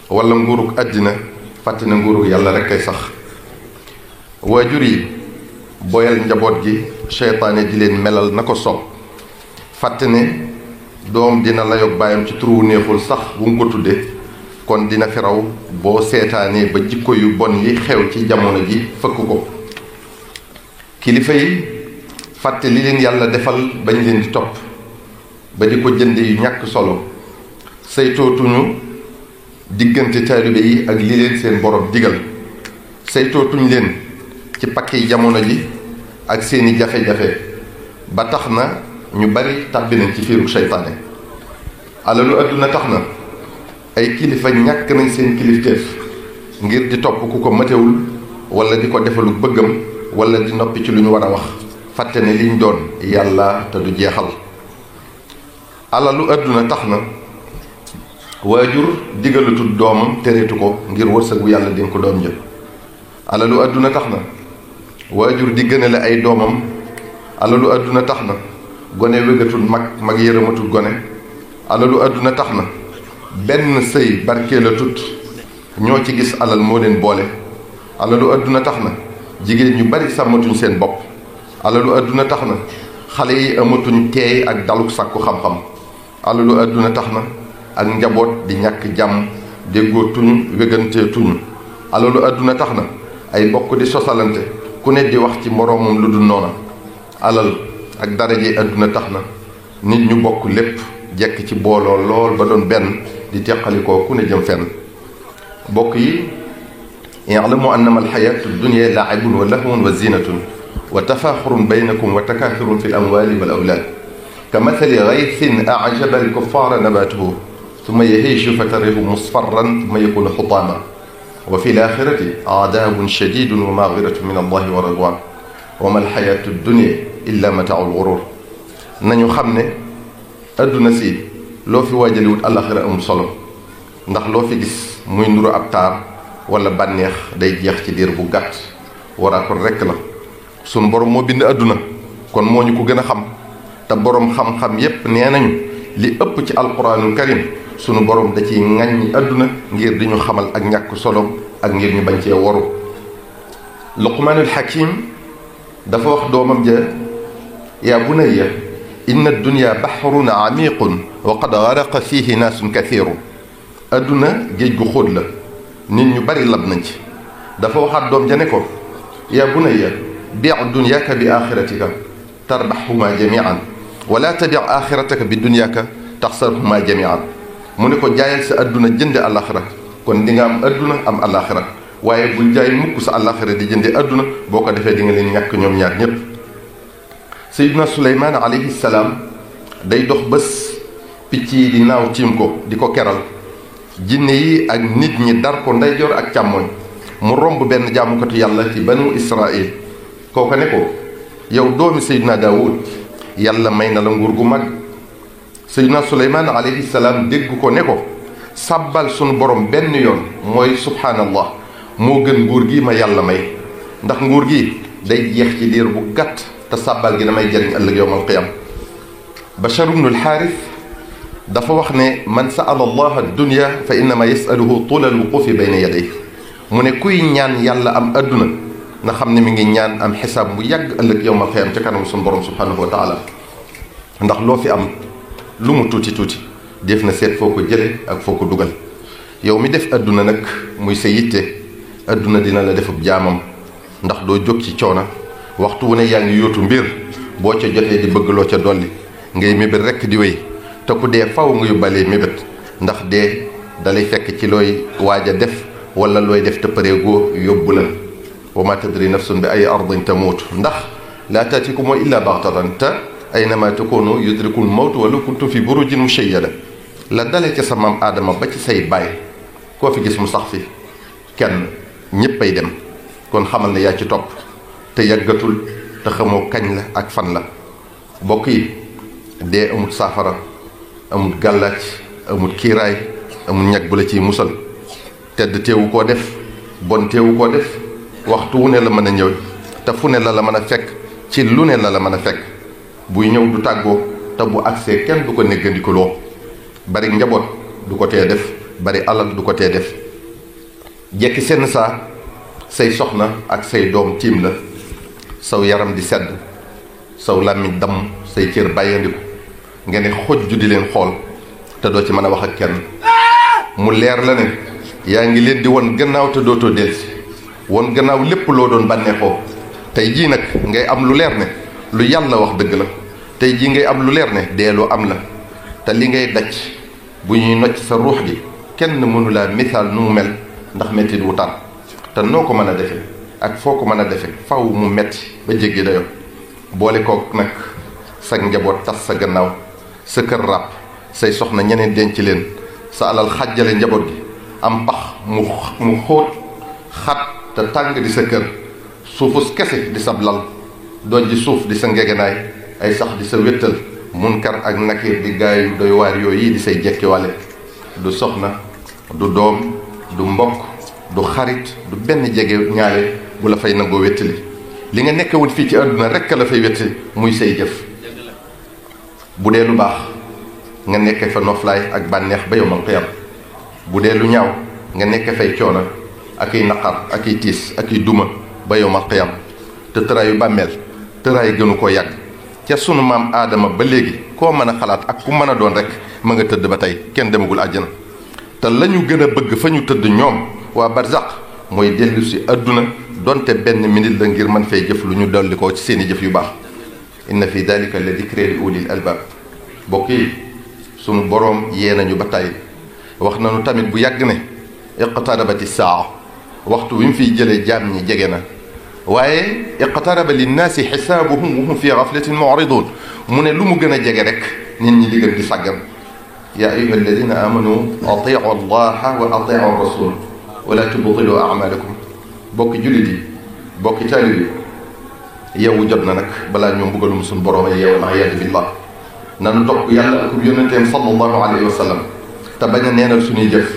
wala nguurug àddina fàtte ne nguurug yàlla rek kay sax. waajur yi boyal njaboot gi seytaane di leen melal na ko soob fàtte ne doom dina layoog baayam ci turu neexul sax bu mu ko tuddee kon dina fi raw boo seetaanee ba jikko yu bon yi xew ci jamono ji fëkk ko. kilifa yi fàtte li leen yàlla defal bañ leen di topp ba di ko jënde yu ñàkk solo saytootuñu diggante taalibe yi ak li leen seen borom digal saytootuñ leen ci pakki jamono ji ak seeni jafe-jafe ba tax na ñu bari tàbbi nañ ci fiiru seytaane. alalu àdduna tax na ay kilifa ñàkk nañ seen kilifteef ngir di topp ku ko matewul wala di ko defalu bëggam wala di noppi ci lu ñu war a wax fàtte ne liñ doon yàlla te du jeexal. alalu àdduna tax na waajur digalatul doomam tereetu ko ngir wërsëgu yàlla dénk ko doom jël. alalu àdduna tax na waajur di gënale ay doomam. alalu àdduna tax na gone wégatul mag yërëmatul gone. alalu àdduna tax na benn sëy barkee la tut ñoo ci gis alal moo leen boole. alalu àdduna tax na jigéen ñu bari sàmmatuñ seen bopp. alalu àdduna tax na xale yi amatuñ teey ak daluk sàkku xam-xam. alalu àdduna tax na ak njaboot di ñàkk jàmm déggoo tuñ wégantee tuñ. alalu àdduna tax na ay bokk di sosalante ku ne di wax ci moroomam lu dul noona. alal ak daraje àdduna tax na nit ñu bokk lépp jekk ci booloo lool ba doon benn di teqalikoo ku ne jëm fenn. bokk yi i'lamu annama alxayaatu dunya laibun wa lahwun wa zinatun wa tafaaxurun baynakum wa takaathurun fi l amwali wal awlaad ka mathali gaythin ajaba alkuffaara nabaatuhu summa yahiiju fa tarihu musfarran summa yakunu xutaama wa fi l axirati adaabun shadidun wa magfiratun min allahi wa ridwan wa ma alxayaatu dunya illa mataaul gurur. nañu xam ne adduna si loo fi waajaliwut àllaxira amul solo ndax loo fi gis muy nuru ab taar wala bànneex day jeex ci diir bu gàtt waraa kon rekk la. sunu borom moo bind adduna kon moo ñu ko gën a xam te borom xam-xam yépp nee nañu li ëpp ci alquranul karim sunu borom da ciy ŋàññi adduna ngir di ñu xamal ak ñàkk solo ak ngir ñu bañ cee waru. luqmaanul hakim dafa wax doomam ja yaa bunayya inna dunya baxrun amiqun wa qad garaqa fihi naasun kathirun. adduna géej gu xóot la nit ñu bari lab nañ ci. dafa waxaat doom ja ne ko yaa bunayya bi' dunyaaka bi axiratika tarbaxhuma jamian wala tabi' axirataka bi dunyaaka taxsarhuma jamian. mu ne ko jaayal sa adduna jënde àlaxira kon di nga am adduna am àlaxira waaye bul jaay mukk sa àlaxira di jënde adduna boo ko defee di nga leen ñàkk ñoom ñaar ñépp. Seydina Suleymaan alayhi salaam day dox bés picc yi di naaw tiim ko di ko keral jinne yi ak nit ñi dar ko ndeyjoor ak càmmoñ mu romb benn jaamukatu yàlla ci banu Israil kooka ne ko yow doomi Seydina Daawud yàlla may na la nguur gu mag. Seydina Suleymaan alayhi salaam dégg ko ne ko sàbbal sunu borom benn yoon mooy subhaanallah moo gën nguur gi ma yàlla may ndax nguur gi day jeex ci diir bu gàtt te sàbbal gi damay jëriñ ëllëg yowmal qiyam. Bashar ibnu alxaaris dafa wax ne man sa'ala allaha dunya fa innama yasaluhu tula alwuqufi bayna yadayhi. mu ne kuy ñaan yàlla am adduna na xam ne mi ngi ñaan am xisaab bu yàgg ëllëg yowmal qiyam ca kanam sunu borom subhanahu wa taala. ndax loo fi am lu mu tuuti tuuti def na seet foo ko jële ak foo ko dugal. yow mi def adduna nag muy sa yitte adduna dina la defub jaamam ndax doo jóg ci coona waxtu wu ne yaa ngi yóotu mbir boo ca jotee di bëgg loo ca dolli ngay mébét rekk di wéy te ku dee faw nga yóbbalee mébét ndax dee dalay fekk ci looy waaj a def wala looy def te pareegoo yóbbu la. wa ma tadri nafsun bi ay ardin tamuut ndax laa taatikum illa baxtatan te aynama takunu yudrikul mawtu wala kuntum fi burujin mushayyada. la dale ca sa maam aadama ba ci say baay koo fi gis mu sax fi kenn ñéppay dem kon xamal ne yaa ci topp te yàggatul te xamoo kañ la ak fan la. bokk yi dee amut saafara amut gàllaaj amut kiiraay amut ñag bu la ciy musal. tedd teewu koo def bon teewu koo def waxtu wu ne la mën a ñëw te fu ne la la mën a fekk ci lu ne la la mën a fekk. buy ñëw du tàggoo te bu agsee kenn du ko néggandikuloo. bari njaboot du ko tee def bari alal du ko tee def. jekki senn saa say soxna ak say doom tiim la, saw yaram di sedd, saw làmmiñ damm, say cër bàyyandiku nga ne xojju di leen xool te doo ci mën a wax ak kenn. mu leer la ne yaa ngi leen di won gannaaw te dootoo delsi, won gannaaw lépp loo doon bànneexoo. tey jii nag ngay am lu leer ne lu yàlla wax dëgg la. tey jii ngay am lu leer ne dee lu am la. te li ngay daj bu ñuy nocc sa ruux gi kenn mënu laa misaal nu mu mel, ndax mettit wu tar. te noo ko mën a defe ak foo ko mën a defe faw mu metti ba jéggi dayo. boole kook nag sa njaboot tas sa gannaaw, sa kër ràpp, say soxna ñeneen denc leen, sa alal xàjjale njaboot gi, am pax mu xóot xat te tàng di sa kër, suufus kese di sab lal, doj ji suuf di sa ngegenaay, ay sax di sa wéttal, munkar ak nakir di gaayu doy waar yooyu di say jekkiwale. du soxna, du doom, du mbokk, du xarit, du benn jege ñaale bu la fay nangoo wéttali. li nga nekkewul fii ci àdduna rekk la fay wéttali, muy say jëf. bu dee lu baax nga nekke fa noflaay ak bànneex ba yawmal qiyaam. bu dee lu ñaaw nga nekke fay coono ak i naqar ak i tiis ak i duma ba yawmal qiyaam. te tëraayu bàmmeel tëraay gënu ko yàgg. ca sunu maam aadama ba léegi koo mën a xalaat ak ku mën a doon rek ma nga tëdd ba tey, kenn demagul àjjana. te la ñu gën a bëgg fa ñu tëdd ñoom waa barzaq mooy dellu si àdduna donte benn minute la ngir mën fay jëf lu ñu dolli ko ci seeni jëf yu baax. inna fi dalika la dikra li ulil albab. bokk yi sunu boroom yee nañu ba tey wax nañu tamit bu yàgg ne iqtarabati saa, waxtu wi mu fiy jëlee jaam ñi jege na. waaye iqtaraba linnaasi xisaabuhum wa hum fi gaflatin mu'ridun. mu ne lu mu gën a jege rek nit ñi di gën di sàggan. yaa ayuha alladina amanu atiu allaha wa atiu rasul wala tubtilu amalakum. bokki jullit yi, bokki taalib yi, yeewu jot na nag balaa ñoo mbugalum suñu borom ay yeewu aliyaadu billah. nanu topp yàlla ak yonenteem sallallahu alayhi wa sallam te bañ a neenal suñuy jëf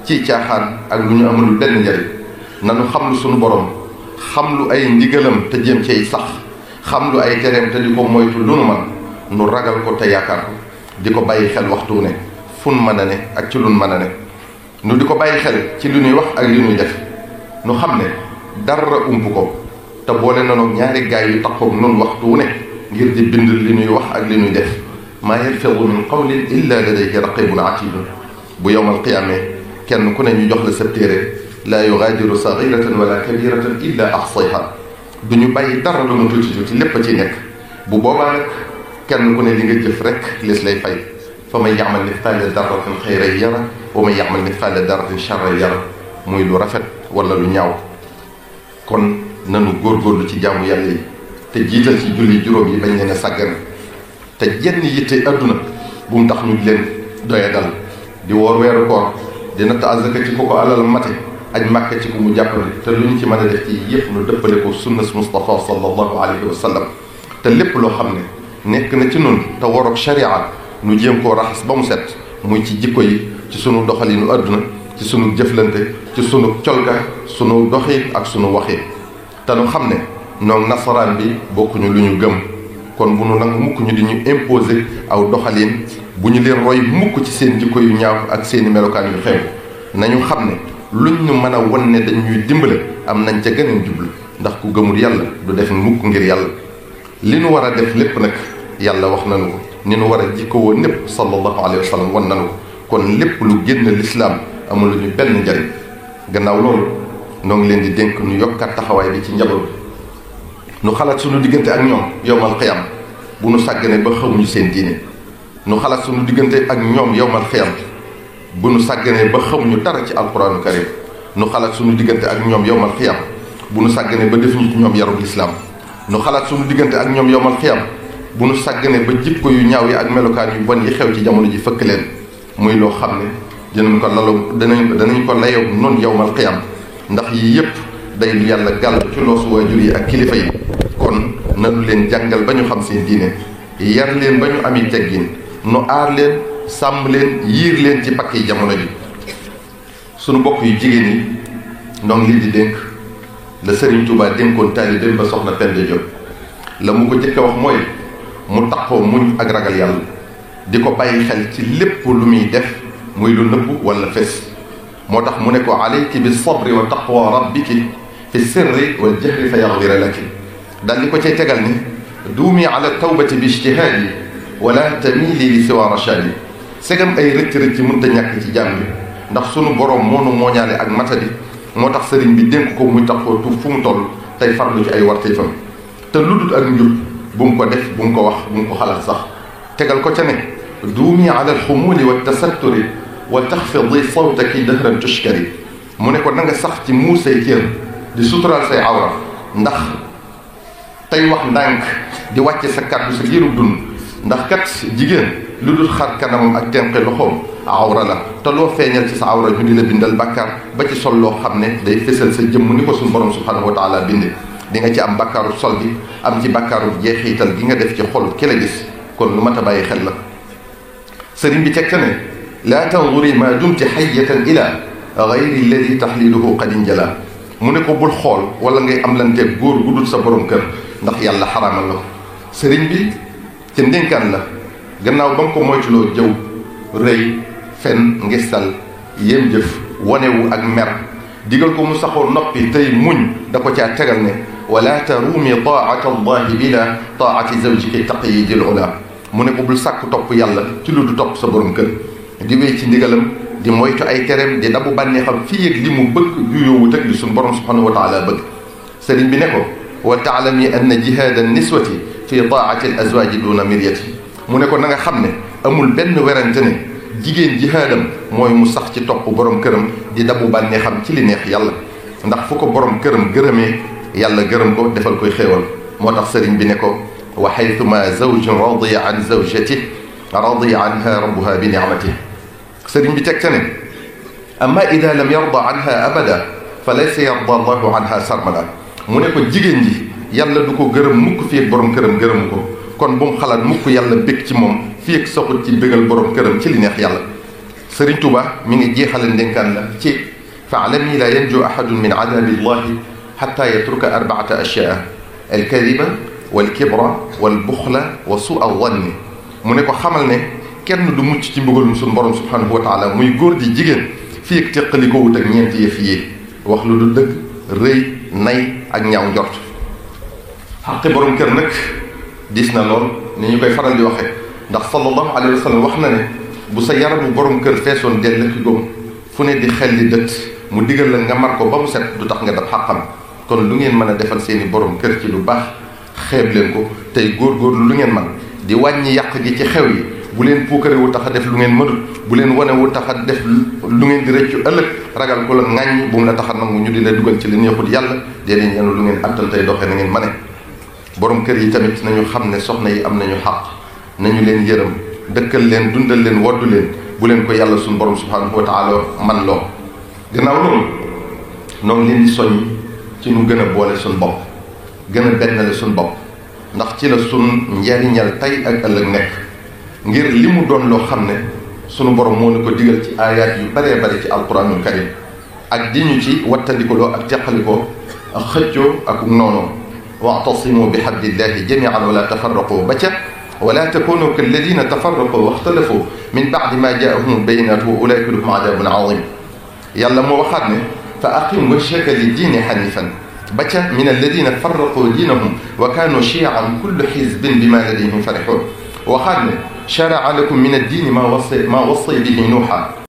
ci caaxaan ak lu ñu amul benn njariñ. nanu xam lu suñu borom, xam lu ay ndigalam te jéem cay sax, xam lu ay tereem te di ko moytu lu nu man. nu ragal ko te yaakaar ko, di ko bàyyi xel waxtu ne fun mën a ne ak ci lun mën a ne. nu di ko bàyyi xel ci li ñuy wax ak li ñuy def. nu xam ne dara ump ko te boole nanoog ñaari gaay yu taxoog noonu waxtu ne ngir di bind li ñuy wax ak li ñuy def. maa yalfidu min qawlin illa ladayhi raqibun atidun. bu yowmal qiyaamee kenn ku ne ñu jox la sa téere, laa yugaadiru saghiratan wala kabiratan illa ahsayha. du ñu bàyyi dara lu mu tuuti tuuti, lépp a ciy nekk. bu boobaa nag kenn ku ne li nga jëf rek lees lay fay. fa man ya'mal mithqaala darratin xayran yara wa man ya'mal mithqaala darratin sharran yara. muy lu rafet wala lu ñaaw. kon nanu góorgóorlu ci jaamu yàlla yi te jiital ci julli juróom yi bañ leen a sàggane. te jenn yitte adduna bu mu tax ñu leen doya dal. di woor weeru koor, di natt azaka ci ku ko alal mate, aj màkka ci ku mu jàppale. te lu ñu ci mën a def ci yépp nu dëppale ko sunna Mustafa sallallahu alayhi wa sallam. te lépp loo xam ne nekk na ci nun te waroog sharia nu jéem koo raxas ba mu set, muy ci jikko yi, ci sunu doxalinu adduna, ci sunu jëflante, ci sunu colka, sunu doxi ak sunu waxi. te nu xam ne noonu nasaraan bi bokkuñu lu ñu gëm. kon bu nu nangu mukk ñu di ñu imposer aw doxalin, bu ñu leen roy mukk ci seen jikko yu ñaaw ak seeni melokaan yu xew. nañu xam ne luñ ñu mën a won ne dañ ñuy dimbale am nañ ca gëneen jublu, ndax ku gëmul yàlla du def mukk ngir yàlla. li nu war a def lépp nag yàlla wax nanu ko, ni nu war a jikkowoo népp sallallahu alayhi wa sallam wan nanu ko. kon lépp lu génn lislaam amul lu ñu benn njariñ. gannaaw loolu noo ngi leen di dénk nu yokkaat taxawaay bi ci njaboot bi. nu xalaat suñu diggante ak ñoom yowmal xiyaam bu nu sàgganee ba xamuñu seen diine. nu xalaat suñu diggante ak ñoom yowmal xiyaam bu nu sàgganee ba xamuñu dara ci alquraanu karim. nu xalaat suñu diggante ak ñoom yowmal xiyaam bu nu sàgganee ba defuñu ci ñoom yarub lislaam. nu xalaat suñu diggante ak ñoom yowmal xiyaam bu nu sàgganee ba jikko yu ñaaw yi ak melokaan yu bon yi xew ci jamono ji fëkk leen. muy loo xam ne dinañ ko lalo danañ ko layoo noonu yowmal xiyaam, ndax yii yépp day lu yàlla gàll ci loosu waajur yi ak kilifa yi. kon nanu leen jàngal ba ñu xam seen diine, yar leen ba ñu ami teggin, nu aar leen, sàmm leen, yiir leen ci pakk yi jamono ji. sunu bokk yu jigéen yi noo ngi lii di dénk la Sëriñ Tuubaa dénkoon taalibeem ba soxna Penda Diop. la mu ko jëkk a wax mooy mu taxoo muñ ak ragal yàlla, di ko bàyyi xel ci lépp lu muy def muy lu nëbb wala fes moo tax mu ne ko alayki bi sabri wa taqwa rabbiki fi sirri wal jahri fa yaxfira laki dal di ko cay tegal ni duumi ala tawbati bi ijtihaadi wala tamili li siwa rachadi segam ay rëcc-rëcc mënta ñàkk ci jàmm bi ndax sunu borom moonu mooñaale ak matadi moo tax sëriñ bi dénk ko muy taxoo tuub fu mu toll tey farlu ci ay warteefam te lu dul ak njub bu mu ko def bu mu ko wax bu mu ko xalaat sax tegal ko ca ne duumi ala alxumuli wa tasatturi wa taxfidi sawtaki dëhran tushkari mu ne ko na nga sax ci muur say cër di suturaal say awra ndax tey wax ndànk di wàcce sa kàddu sa giirub dund ndax kat jigéen lu dul xar kanamam ak tenqe loxoom awra la te loo feeñal ci sa awra ñu di la bindal bàkkaar ba ci sol loo xam ne day fésal sa jëmm ni ko suñu borom subhanahu wa taala binde di nga ci am bàkkaaru sol bi am ci bàkkaaru jeexiital gi nga def ci xol ki la gis kon lu mat a bàyyi xel la sëriñ bi teg ca ne laa tanzuri ma dumti xayatan ila gayri alladi taxliluhu qad injala mu ne ko bul xool wala ngay am lanteeg góor gu dul sa borom kër ndax yàlla xaraamal la ko sëriñ bi ca ndénkaan la gannaaw ba nga ko moytuloo jëw rëy fen ngistal yéem jëf wanewu ak mer digal ko mu saxoo noppi tey muñ da ko caa tegal ne wala taruumi taata allahi bila taati zawjiki taqiyi dil ula mu ne ko bul sàkk topp yàlla ci lu du topp sa borom kër di wéy ci ndigalam di moytu ay tereem di dabu bànneexam fii ak li mu bëgg juyoowut ak li suñu borom subhanahu wa taala bëgg sëriñ bi ne ko wa taalami anna jihaada niswati fi taati al azwaji duna miryati mu ne ko na nga xam ne amul benn werante ne jigéen jihaadam mooy mu sax ci topp borom këram di dabu bànneexam ci li neex yàlla ndax fu ko borom këram gërëmee yàlla gërëm ko defal koy xéewal moo tax sëriñ bi ne ko wa xaytuma zawjun radiya an zawjati radiya anha rabbuha bi nicmati sëriñ bi teg ca ne amma ida lam yarda anha abada fa laysa yarda allahu anha sarmada mu ne ko jigéen ji yàlla du ko gërëm mukk fii ak borom këram gërëmu ko kon bu mu xalaat mukk yàlla bég ci moom fii ak soxut ci bégal borom këram ci li neex yàlla sëriñ Tuuba mi ngi jeexale ndénkaan la ci faalami la yanju ahadun min adabi llahi xata yatruka arbaata ashyaa alkadiba walkibra walbuxla wa suu alwanni mu ne ko xamal ne kenn du mucc ci mbugalum suñu borom subhanahu wa taala muy góor di jigéen fii ak teqali ko wut ak ñeenti yëf yi wax lu du dëgg rëy nay ak ñaaw njort xaqi borom kër nag diis na lool ni ñu koy faral di waxee ndax sallallahu alayhi wa sallam wax na ne bu sa yaramu borom kër feesoon dell ki góom fu ne di xelli dët mu digal la nga mar ko ba mu set du tax nga dab xàqam kon lu ngeen mën a defal seeni borom kër ci lu baax xeeb leen ko tey góorgóorlu lu ngeen man di wàññi yàq gi ci xew yi bu leen puukare wu tax a def lu ngeen mënul bu leen wane wu tax a def lu ngeen di rëccu ëllëg ragal ko la ŋàññ bu mu la tax a nangu ñu di la dugal ci li neexul yàlla dee leen yenu lu ngeen attan tey doxee na ngeen mane borom kër yi tamit nañu xam ne soxna yi am nañu xaq nañu leen yërëm dëkkal leen dundal leen woddu leen bu leen ko yàlla suñu borom subhanahu wa taala man loo gannaaw loolu noonu leen di soññ ci nu gën a boole suñu bopp gën a bennale suñu bopp ndax ci la suñ njariñal tey ak ëllëg nekk ngir li mu doon loo xam ne sunu borom moo ne ko digal ci aayaat yu baree bari ci alquranul karim ak di ñu ci wattandikuloo ak teqalikoo ak xëccoo ak noonoo wa'tasimu bi hablillahi jami'an wala tafarraqu ba ca wala takunu kalladina tafarraqu waxtalafu min ba'di ma jaa'ahum bayinatu wa ulaika lahum adabun azim yàlla moo waxaat ne fa aqim wajhaka li diini hanifan ba ca min alladina farraqu diinahum wa kaanu shi'an kullu hizbin bima ladayhim farihun waxaat ne shara'a lakum min ad-diini ma wassa bihi nuuha